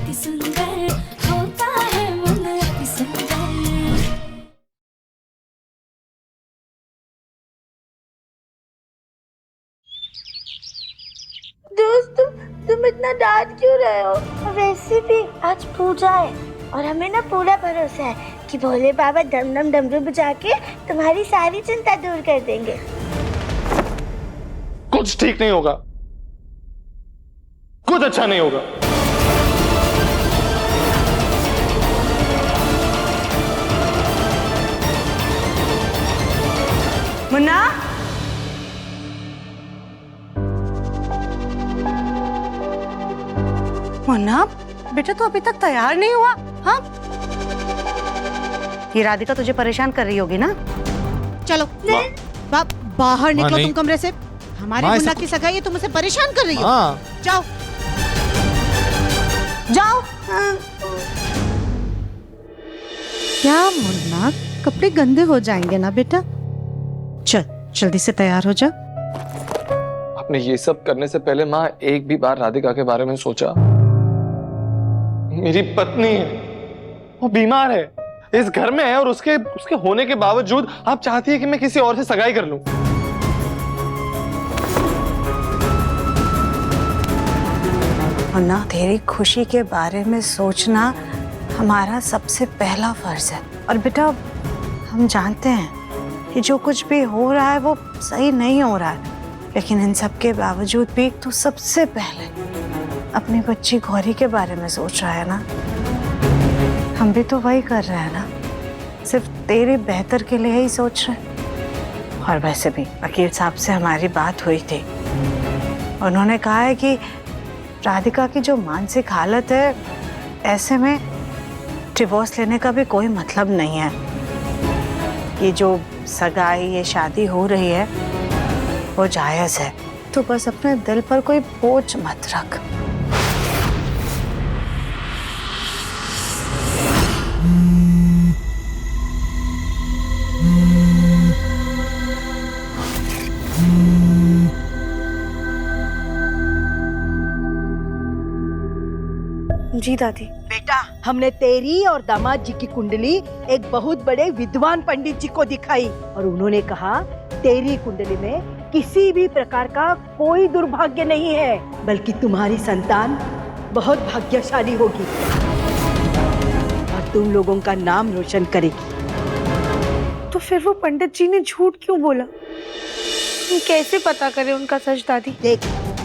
अति सुंदर होता है मन अति सुंदर। दोस्त तुम इतना डांट क्यों रहे हो? वैसे भी आज पूजा है और हमें ना पूरा भरोसा है कि भोले बाबा डम डम डमरू बजा के तुम्हारी सारी चिंता दूर कर देंगे। कुछ ठीक नहीं होगा, कुछ अच्छा नहीं होगा। मुन्ना, मुन्ना बेटा तू अभी तक तैयार नहीं हुआ? हाँ, ये राधिका तुझे परेशान कर रही होगी ना? चलो बाहर निकलो तुम कमरे से। हमारे मुन्ना की सगाई है, तुम उसे परेशान कर रही हो। जाओ जाओ। क्या मुन्ना, कपड़े गंदे हो जाएंगे ना बेटा। चल जल्दी से तैयार हो जा। आपने ये सब करने से पहले माँ एक भी बार राधिका के बारे में सोचा? मेरी पत्नी है, वो बीमार है, इस घर में है और उसके होने के बावजूद आप चाहती है कि मैं किसी और से सगाई कर लूं। मुन्ना, तेरी खुशी के बारे में सोचना हमारा सबसे पहला फर्ज है। और बेटा हम जानते हैं कि जो कुछ भी हो रहा है वो सही नहीं हो रहा है, लेकिन इन सब के बावजूद भी तू सबसे पहले अपनी बच्ची गौरी के बारे में सोच रहा है ना। हम भी तो वही कर रहे हैं ना, सिर्फ तेरे बेहतर के लिए ही सोच रहे हैं। और वैसे भी वकील साहब से हमारी बात हुई थी, उन्होंने कहा है कि राधिका की जो मानसिक हालत है, ऐसे में डिवोर्स लेने का भी कोई मतलब नहीं है। ये जो सगाई, ये शादी हो रही है वो जायज़ है। तो बस अपने दिल पर कोई बोझ मत रख। जी दादी। बेटा, हमने तेरी और दामाद जी की कुंडली एक बहुत बड़े विद्वान पंडित जी को दिखाई और उन्होंने कहा तेरी कुंडली में किसी भी प्रकार का कोई दुर्भाग्य नहीं है, बल्कि तुम्हारी संतान बहुत भाग्यशाली होगी और तुम लोगों का नाम रोशन करेगी। तो फिर वो पंडित जी ने झूठ क्यों बोला? हम कैसे पता करें उनका सच दादी? देख,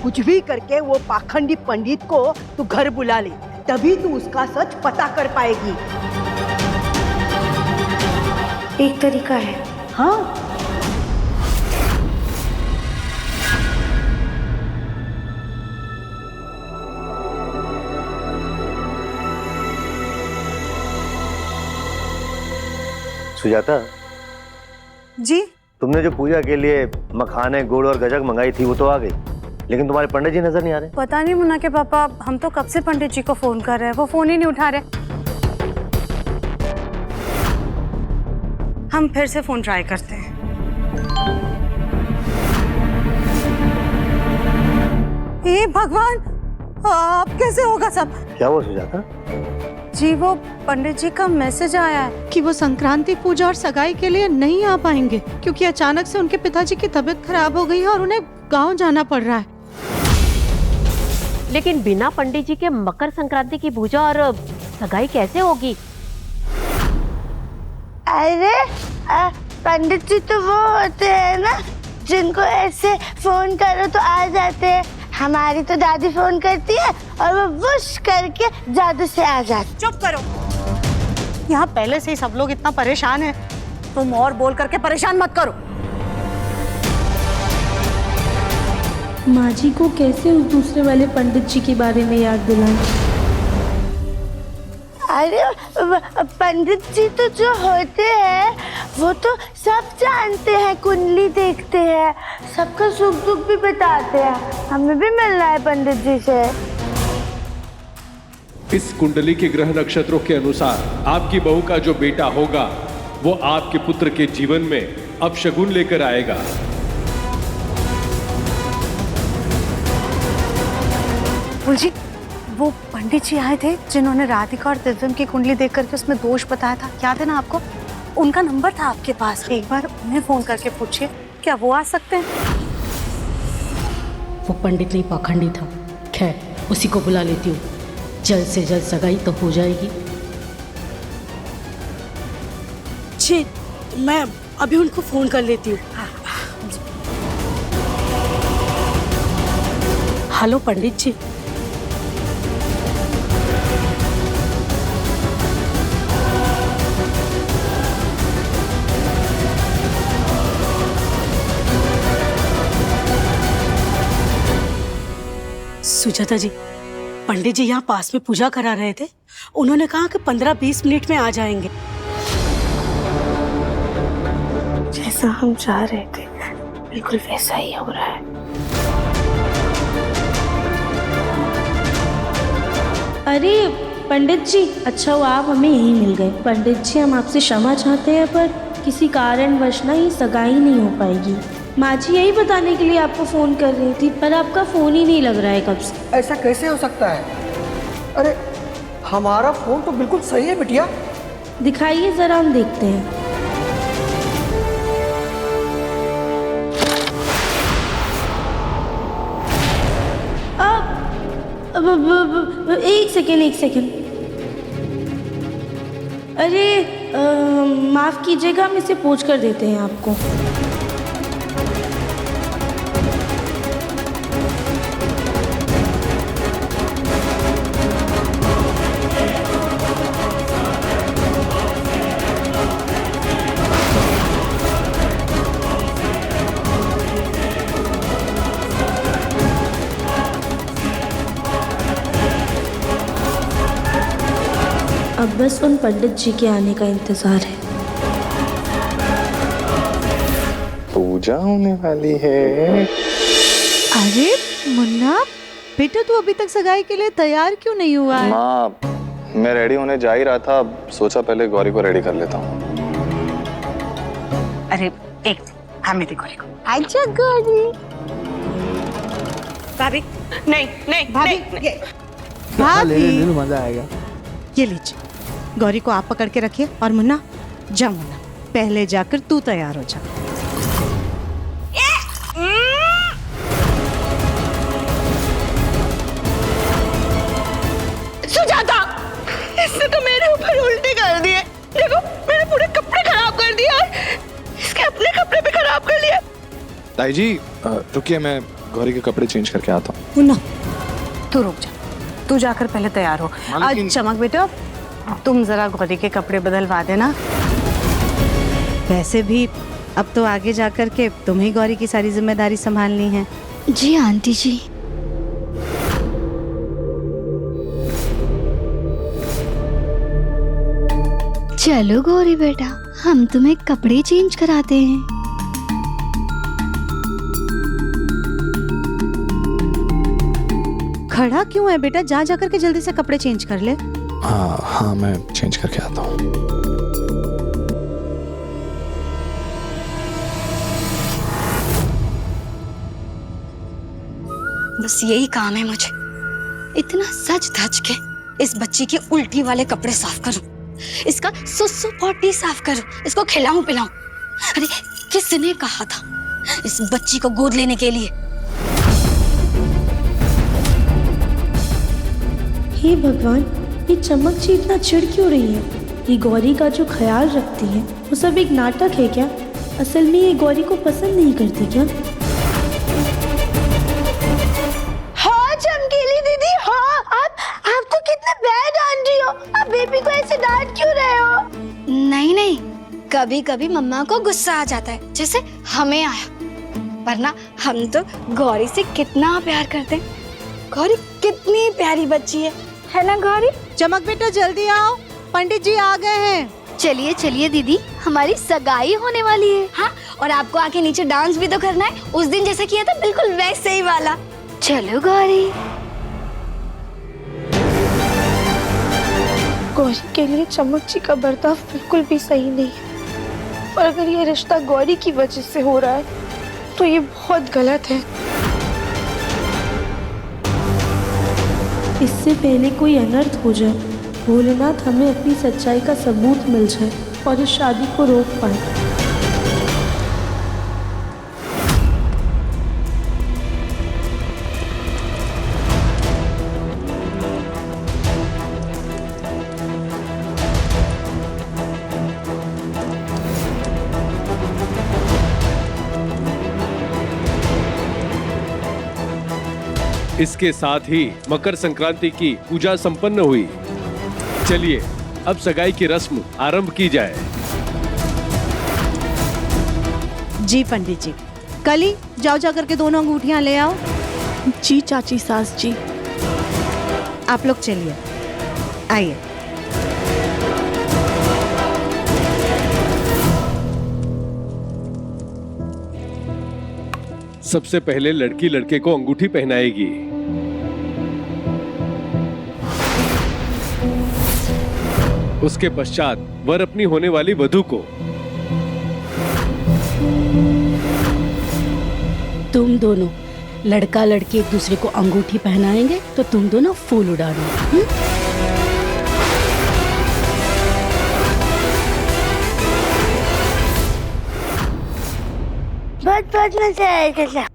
कुछ भी करके वो पाखंडी पंडित को तू घर बुला ले, तभी तू उसका सच पता कर पाएगी। एक तरीका है। हाँ, सुजाता जी, तुमने जो पूजा के लिए मखाने, गुड़ और गजक मंगाई थी वो तो आ गई, लेकिन तुम्हारे पंडित जी नजर नहीं आ रहे। पता नहीं मुन्ना के पापा, हम तो कब से पंडित जी को फोन कर रहे हैं, वो फोन ही नहीं उठा रहे। हम फिर से फोन ट्राई करते हैं। हे भगवान, अब कैसे होगा सब? क्या हुआ सुजाता? जी, वो पंडित जी का मैसेज आया है कि वो संक्रांति पूजा और सगाई के लिए नहीं आ पाएंगे, क्योंकि अचानक से उनके पिताजी की तबीयत खराब हो गई है और उन्हें गांव जाना पड़ रहा है। लेकिन बिना पंडित जी के मकर संक्रांति की पूजा और सगाई कैसे होगी? अरे पंडित जी तो वो होते हैं ना जिनको ऐसे फोन करो तो आ जाते हैं। हमारी तो दादी फोन करती है और वो वुश करके जादू से आ जाते। चुप करो, यहाँ पहले से ही सब लोग इतना परेशान हैं, तुम और बोल करके परेशान मत करो। माँ जी को कैसे उस दूसरे वाले पंडित जी के बारे में याद दिलाएं? अरे पंडित जी तो जो होते हैं वो तो सब जानते हैं, कुंडली देखते हैं, सबका सुख दुख भी बताते हैं। हमें भी मिलना है पंडित जी से। इस कुंडली के ग्रह नक्षत्रों के अनुसार आपकी बहू का जो बेटा होगा वो आपके पुत्र के जीवन में अपशगुन लेकर आएगा। जी, वो पंडित जी आए थे जिन्होंने राधिका और दिव्यम की कुंडली देख करके उसमें दोष बताया था, याद है ना आपको? उनका नंबर था आपके पास, एक बार उन्हें फोन करके पूछिए, क्या वो आ सकते हैं? वो पंडित नहीं पाखंडी था। खैर, उसी को बुला लेती हूँ, जल्द से जल्द सगाई तो हो जाएगी। जी, मैं अभी उनको फोन कर लेती हूँ। हेलो पंडित जी। सुजाता जी, पंडित जी यहाँ पास में पूजा करा रहे थे। उन्होंने कहा कि 15-20 मिनट में आ जाएंगे। जैसा हम चाह रहे थे बिल्कुल वैसा ही हो रहा है। अरे पंडित जी, अच्छा हुआ आप हमें यहीं मिल गए। पंडित जी, हम आपसे क्षमा चाहते हैं पर किसी कारणवश ना ये सगाई नहीं हो पाएगी। माँ जी यही बताने के लिए आपको फ़ोन कर रही थी पर आपका फ़ोन ही नहीं लग रहा है कब से। ऐसा कैसे हो सकता है? अरे हमारा फोन तो बिल्कुल सही है बिटिया। दिखाइए ज़रा, हम देखते हैं। एक सेकेंड। अरे माफ़ कीजिएगा, हम इसे पूछ कर देते हैं आपको। अब बस उन पंडित जी के आने का इंतजार है। पूजा होने वाली है। अरे मुन्ना बेटा, तू अभी तक सगाई के लिए तैयार क्यों नहीं हुआ है? माँ, मैं रेडी होने जा ही रहा था, सोचा पहले गौरी को रेडी कर लेता हूँ। अरे एक हमें दे गौरी को। अच्छा गौरी। भाभी नहीं भाभी, ले लो, मजा आएगा। ये लीजिए, गौरी को आप पकड़ के रखिए और मुन्ना जा, मुन्ना पहले जाकर तू तैयार हो जा। सुजाता, इसने तो मेरे ऊपर उल्टी कर दिए। देखो, मेरे पूरे कपड़े खराब कर दिए और इसके अपने कपड़े भी खराब कर लिए। ताई जी रुकिए, मैं गौरी के कपड़े चेंज करके आता हूँ। मुन्ना तू रुक जा, तू जाकर पहले तैयार हो। आज चमक बेटा, तुम जरा गौरी के कपड़े बदलवा देना। वैसे भी अब तो आगे जाकर के तुम्हें गौरी की सारी जिम्मेदारी संभालनी है। जी आंटी जी। चलो गौरी बेटा, हम तुम्हें कपड़े चेंज कराते हैं। खड़ा क्यों है बेटा, जा जाकर के जल्दी से कपड़े चेंज कर ले। हाँ मैं चेंज करके आता हूँ। बस यही काम है मुझे, इतना सज धज के इस बच्ची के उल्टी वाले कपड़े साफ करूं, इसका सुसु पॉटी साफ करूं, इसको खिलाऊं पिलाऊं। अरे किसने कहा था इस बच्ची को गोद लेने के लिए? हे भगवान, ये चमक जी इतना चिढ़ क्यों रही है? ये गौरी का जो ख्याल रखती है वो सब एक नाटक है क्या? असल में ये गौरी को पसंद नहीं करती क्या? हाँ चमकीली दीदी, हाँ आप तो कितने बैड आंटी हो। आप बेबी को ऐसे डांट क्यों रहे हो? नहीं, कभी कभी मम्मा को गुस्सा आ जाता है, जैसे हमें आया, वरना हम तो गौरी से कितना प्यार करते हैं। गौरी कितनी प्यारी बच्ची है ना गौरी? चमक बेटा जल्दी आओ, पंडित जी आ गए हैं। चलिए चलिए दीदी, हमारी सगाई होने वाली है। हाँ, और आपको आके नीचे डांस भी तो करना है, उस दिन जैसा किया था बिल्कुल वैसे ही वाला। चलो गौरी। गौरी के लिए चमक जी का बर्ताव बिल्कुल भी सही नहीं है, और अगर ये रिश्ता गौरी की वजह से हो रहा है तो ये बहुत गलत है। इससे पहले कोई अनर्थ हो जाए, भोलेनाथ हमें अपनी सच्चाई का सबूत मिल जाए और इस शादी को रोक पाए। इसके साथ ही मकर संक्रांति की पूजा संपन्न हुई। चलिए अब सगाई की रस्म आरंभ की जाए। जी पंडित जी, कल ही जाओ जा करके दोनों अंगूठियां ले आओ। जी चाची सास जी। आप लोग चलिए, आइए। सबसे पहले लड़की लड़के को अंगूठी पहनाएगी। उसके पश्चात वर अपनी होने वाली वधू को। तुम दोनों लड़का लड़की एक दूसरे को अंगूठी पहनाएंगे तो तुम दोनों फूल उड़ाना। बहुत बहुत मजा आएगा।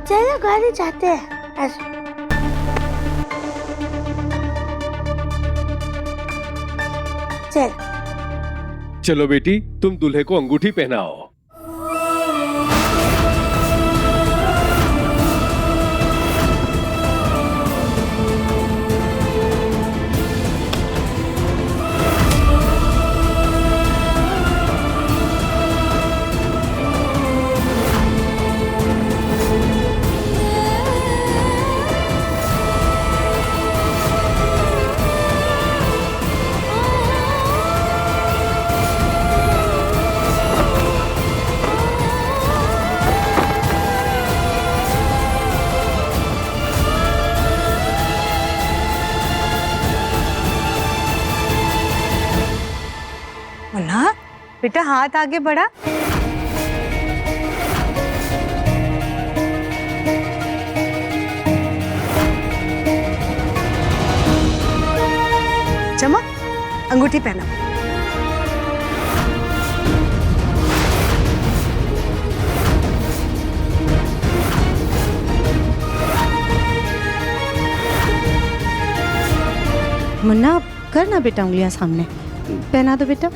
चलो गाड़ी जाते हैं। चल। चलो बेटी, तुम दूल्हे को अंगूठी पहनाओ। मुन्ना, बेटा हाथ आगे बढ़ा। चमक, अंगूठी पहना। मुन्ना, कर ना बेटा उंगलियां सामने। पहना दो बेटा।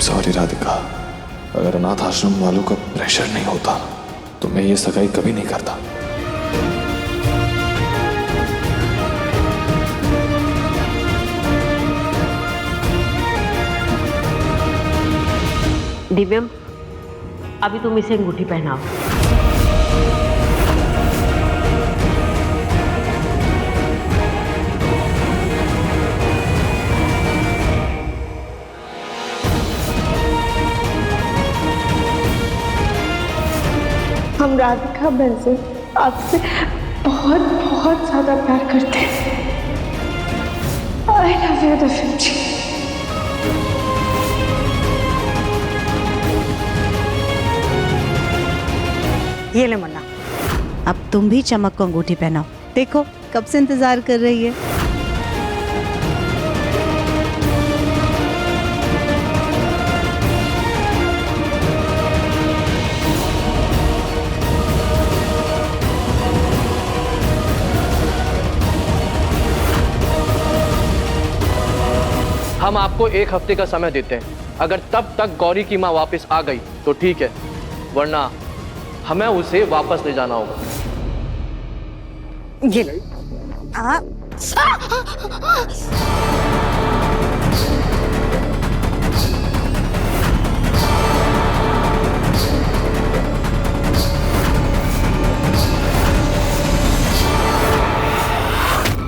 सॉरी राधिका, अगर अनाथ आश्रम वालों का प्रेशर नहीं होता तो मैं ये सगाई कभी नहीं करता। दिव्यम, अभी तुम इसे अंगूठी पहनाओ। हम राधिका बहन से आपसे बहुत बहुत ज्यादा प्यार करते हैं। आई लव यू दिव्यम जी। ये ले मुन्ना, अब तुम भी चमक को अंगूठी पहनाओ। देखो कब से इंतजार कर रही है। हम आपको 1 हफ्ते का समय देते हैं। अगर तब तक गौरी की माँ वापस आ गई तो ठीक है, वरना हमें उसे वापस ले जाना होगा। ये ले।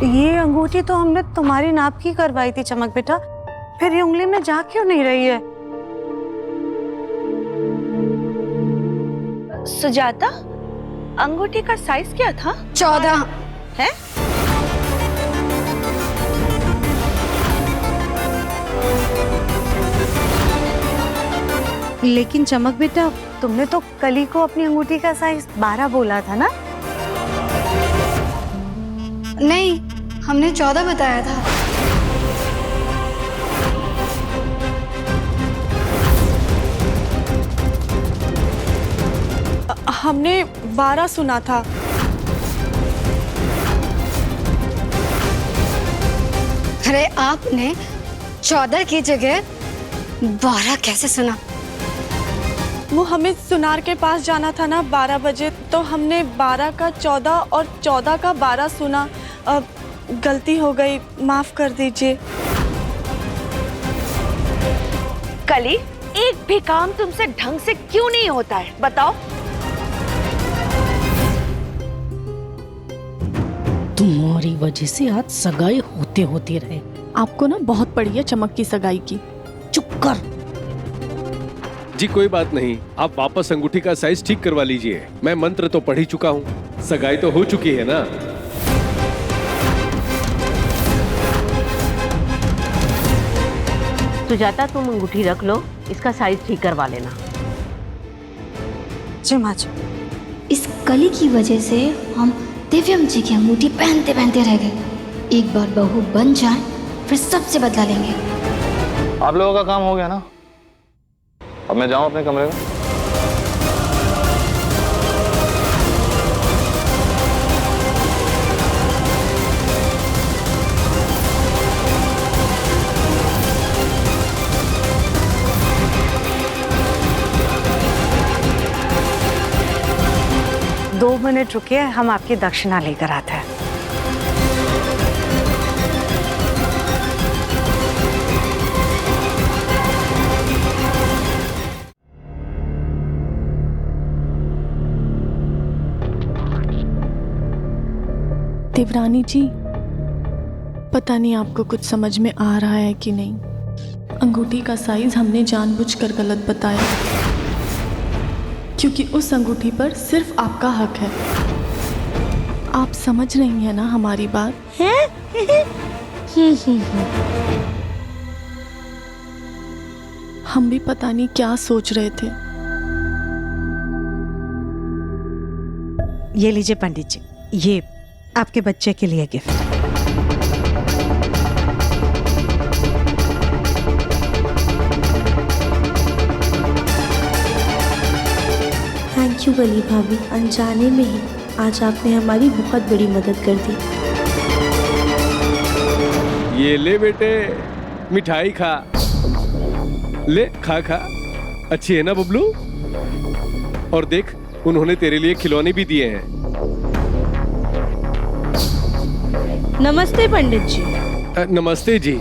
ये अंगूठी तो हमने तुम्हारी नाप की करवाई थी चमक बेटा, फिर ये उंगली में जा क्यों नहीं रही है? सुजाता, अंगूठी का साइज क्या था? 14 है? लेकिन चमक बेटा, तुमने तो कल ही को अपनी अंगूठी का साइज 12 बोला था ना? नहीं, हमने 14 बताया था। हमने 12 सुना था। अरे आपने 14 की जगह 12 कैसे सुना? वो हमें सुनार के पास जाना था ना 12 बजे, तो हमने 12 का 14 और 14 का 12 सुना। गलती हो गई, माफ कर दीजिए। कली, एक भी काम तुमसे ढंग से क्यों नहीं होता है, बताओ? तुम्हारी वजह से आज सगाई होते होते रहे। आपको ना बहुत पड़ी है चमक की सगाई की। चुप कर। जी कोई बात नहीं, आप वापस अंगूठी का साइज ठीक करवा लीजिए। मैं मंत्र तो पढ़ ही चुका हूँ, सगाई तो हो चुकी है ना। सुजाता तुम अंगूठी रख लो, इसका साइज ठीक करवा लेना। जी माँ जी। इस कली की वजह से हम दिव्यम जी की अंगूठी पहनते पहनते रह गए। एक बार बहू बन जाए फिर सबसे बदला लेंगे। आप लोगों का काम हो गया ना, अब मैं जाऊं अपने कमरे में। दो मिनट रुकिए, हम आपकी दक्षिणा लेकर आते हैं। देवरानी जी, पता नहीं आपको कुछ समझ में आ रहा है कि नहीं। अंगूठी का साइज हमने जानबूझकर गलत बताया, क्योंकि उस अंगूठी पर सिर्फ आपका हक है। आप समझ रही हैं ना हमारी बात? हम भी पता नहीं क्या सोच रहे थे। ये लीजिए पंडित जी, ये आपके बच्चे के लिए गिफ्ट। थैंक यू गली भाभी, अनजाने में ही आज आपने हमारी बहुत बड़ी मदद कर दी। ये ले बेटे, मिठाई खा ले, खा खा। अच्छी है ना बबलू? और देख, उन्होंने तेरे लिए खिलौने भी दिए हैं। नमस्ते पंडित जी। नमस्ते जी।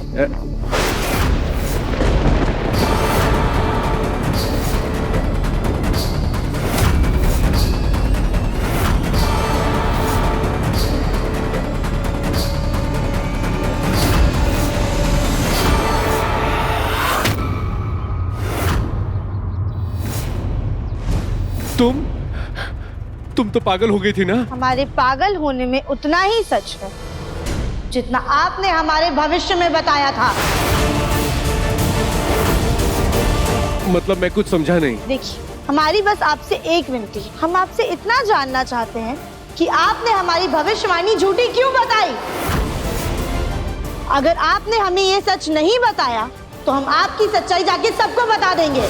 तुम तो पागल हो गई थी ना? हमारे पागल होने में उतना ही सच है जितना आपने हमारे भविष्य में बताया था। मतलब मैं कुछ समझा नहीं। देखिए, हमारी बस आपसे एक विनती है। हम आपसे इतना जानना चाहते हैं कि आपने हमारी भविष्यवाणी झूठी क्यों बताई। अगर आपने हमें ये सच नहीं बताया तो हम आपकी सच्चाई जाके सबको बता देंगे।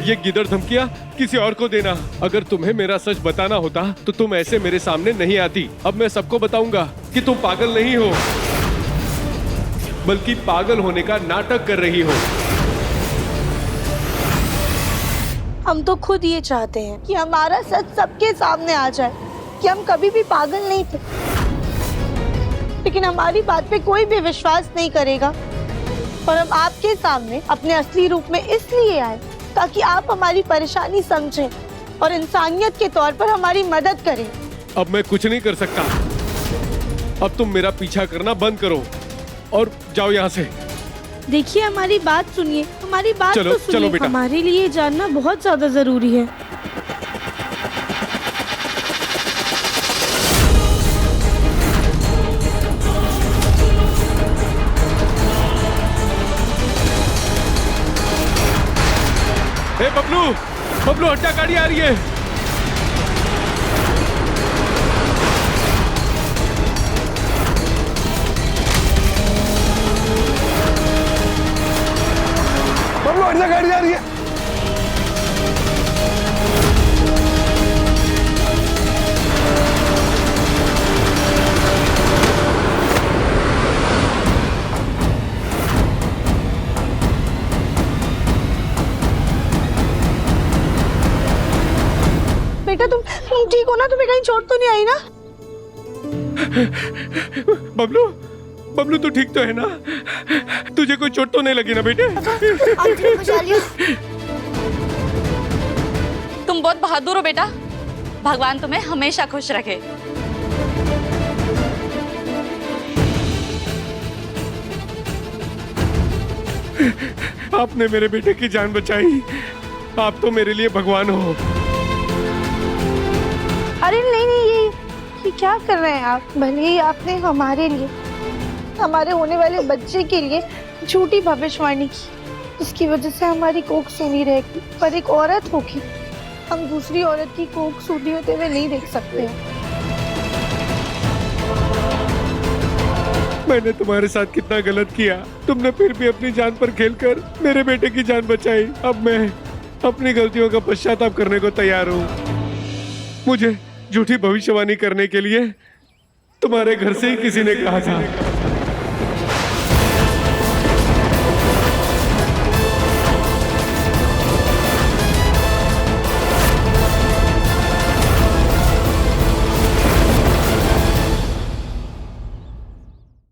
ये गिदड़ धमकियां किसी और को देना। अगर तुम्हें मेरा सच बताना होता तो तुम ऐसे मेरे सामने नहीं आती। अब मैं सबको बताऊंगा कि तुम पागल नहीं हो, बल्कि पागल होने का नाटक कर रही हो। हम तो खुद ये चाहते हैं कि हमारा सच सबके सामने आ जाए कि हम कभी भी पागल नहीं थे, लेकिन हमारी बात पे कोई भी विश्वास नहीं करेगा। और हम आपके सामने अपने असली रूप में इसलिए आए ताकि आप हमारी परेशानी समझें और इंसानियत के तौर पर हमारी मदद करें। अब मैं कुछ नहीं कर सकता। अब तुम मेरा पीछा करना बंद करो और जाओ यहाँ से। देखिए हमारी बात सुनिए, हमारी बात चलो, तो सुनिए। चलो बेटा। हमारे लिए जानना बहुत ज्यादा जरूरी है। ए बबलू, बबलू हटा, गाड़ी आ रही है। बबलू हट जा, गाड़ी आ रही है। बेटा तुम ठीक हो ना? तुम्हें कहीं चोट तो नहीं आई ना? बबलू, बबलू तू ठीक तो है ना? तुझे कोई चोट तो नहीं लगी ना बेटे? तुम बहुत बहादुर हो बेटा, भगवान तुम्हें हमेशा खुश रखे। आपने मेरे बेटे की जान बचाई, आप तो मेरे लिए भगवान हो। अरे नहीं नहीं, ये क्या कर रहे हैं आप? भले ही आपने हमारे लिए, हमारे होने वाले बच्चे के लिए झूठी भविष्यवाणी की, उसकी वजह से हमारी कोख सूनी रहेगी, पर एक औरत होगी, हम दूसरी औरत की कोख सूनी होते हुए नहीं देख सकते। मैंने तुम्हारे साथ कितना गलत किया, तुमने फिर भी अपनी जान पर खेलकर मेरे बेटे की जान बचाई। अब मैं अपनी गलतियों का पश्चाताप करने को तैयार हूँ। मुझे झूठी भविष्यवाणी करने के लिए तुम्हारे घर से ही किसी ने कहा था।